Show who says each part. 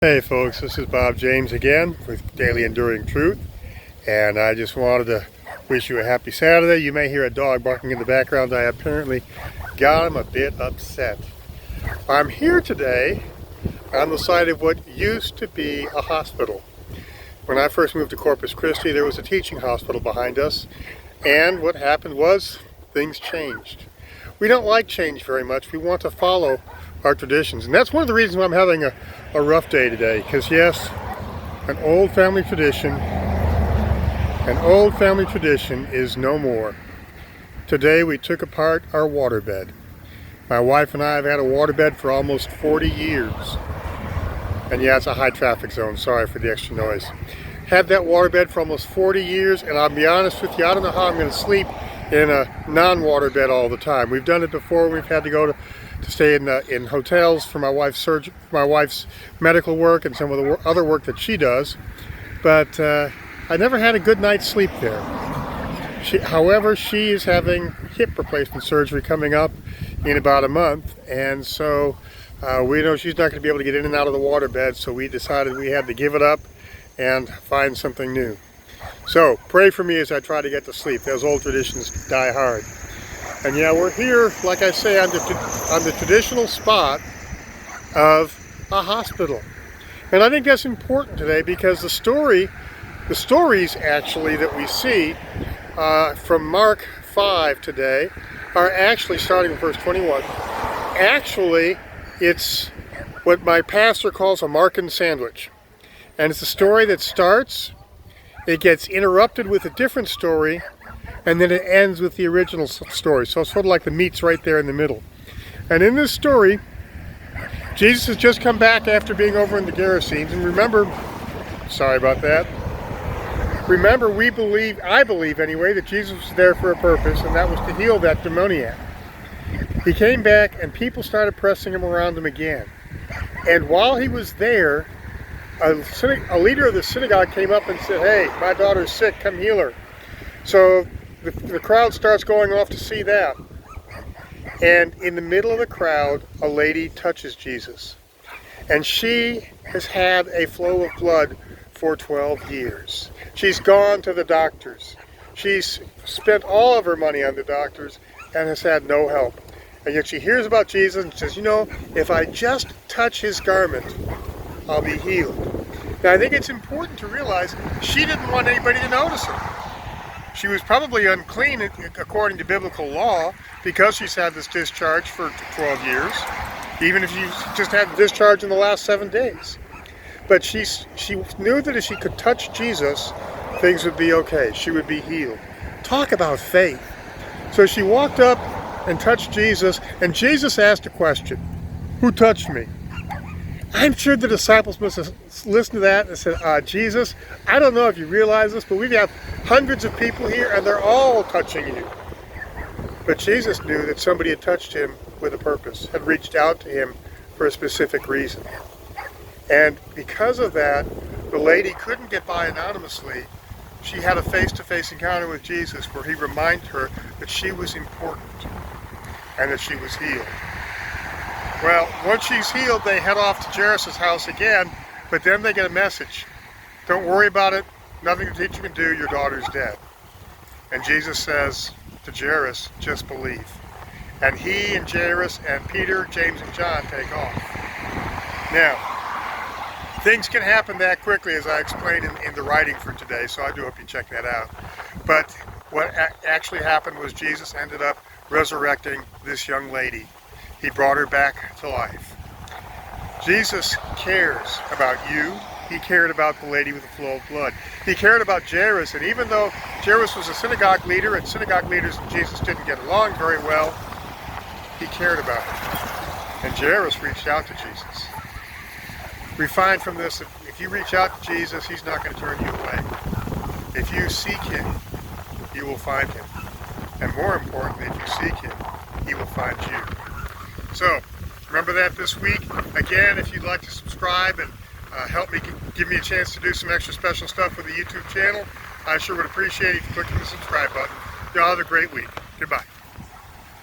Speaker 1: Hey folks, this is Bob James again with Daily Enduring Truth, and I just wanted to wish you a happy Saturday. You may hear a dog barking in the background. I apparently got him a bit upset. I'm here today on the site of what used to be a hospital. When I first moved to Corpus Christi, there was a teaching hospital behind us, and what happened was things changed. We don't like change very much. We want to follow our traditions, and that's one of the reasons why I'm having a rough day today, because yes, an old family tradition is no more. Today we took apart our waterbed. My wife and I have had a waterbed for almost 40 years. And yeah, it's a high traffic zone, sorry for the extra noise. Had that waterbed for almost 40 years, and I'll be honest with you, I don't know how I'm going to sleep in a non-waterbed all the time. We've done it before. We've had to go to stay in hotels for my wife's medical work and some of the other work that she does, but I never had a good night's sleep there. However, she is having hip replacement surgery coming up in about a month, and so we know she's not going to be able to get in and out of the waterbed, so we decided we had to give it up and find something new. So pray for me as I try to get to sleep. Those old traditions die hard. And yeah, we're here, like I say, on the traditional spot of a hospital. And I think that's important today because the stories actually that we see from Mark 5 today are actually starting in verse 21. Actually, it's what my pastor calls a Markan sandwich. And it's a story that starts, it gets interrupted with a different story, and then it ends with the original story. So it's sort of like the meat's right there in the middle. And in this story, Jesus has just come back after being over in the Gerasenes. And remember, sorry about that. Remember, I believe anyway, that Jesus was there for a purpose, and that was to heal that demoniac. He came back and people started pressing him around him again. And while he was there, a leader of the synagogue came up and said, "Hey, my daughter's sick, come heal her." So the crowd starts going off to see that. And in the middle of the crowd, a lady touches Jesus. And she has had a flow of blood for 12 years. She's gone to the doctors. She's spent all of her money on the doctors and has had no help. And yet she hears about Jesus and says, you know, if I just touch his garment, I'll be healed. Now I think it's important to realize she didn't want anybody to notice her. She was probably unclean according to biblical law because she's had this discharge for 12 years, even if she just had the discharge in the last 7 days. But she knew that if she could touch Jesus, things would be okay. She would be healed. Talk about faith. So she walked up and touched Jesus, and Jesus asked a question, "Who touched me?" I'm sure the disciples must have listened to that and said, Jesus, I don't know if you realize this, but we have hundreds of people here and they're all touching you. But Jesus knew that somebody had touched him with a purpose, had reached out to him for a specific reason. And because of that, the lady couldn't get by anonymously. She had a face-to-face encounter with Jesus where he reminded her that she was important and that she was healed. Well, once she's healed, they head off to Jairus' house again, but then they get a message. Don't worry about it. Nothing the teacher can do. Your daughter's dead. And Jesus says to Jairus, just believe. And he and Jairus and Peter, James, and John take off. Now, things can happen that quickly, as I explained in the writing for today, so I do hope you check that out. But what actually happened was Jesus ended up resurrecting this young lady. He brought her back to life. Jesus cares about you. He cared about the lady with the flow of blood. He cared about Jairus, and even though Jairus was a synagogue leader, and synagogue leaders and Jesus didn't get along very well, he cared about her. And Jairus reached out to Jesus. We find from this that if you reach out to Jesus, he's not going to turn you away. If you seek him, you will find him. And more importantly, if you seek him, he will find you. So, remember that this week. Again, if you'd like to subscribe and help me give me a chance to do some extra special stuff with the YouTube channel, I sure would appreciate it if you click the subscribe button. Y'all have a great week. Goodbye.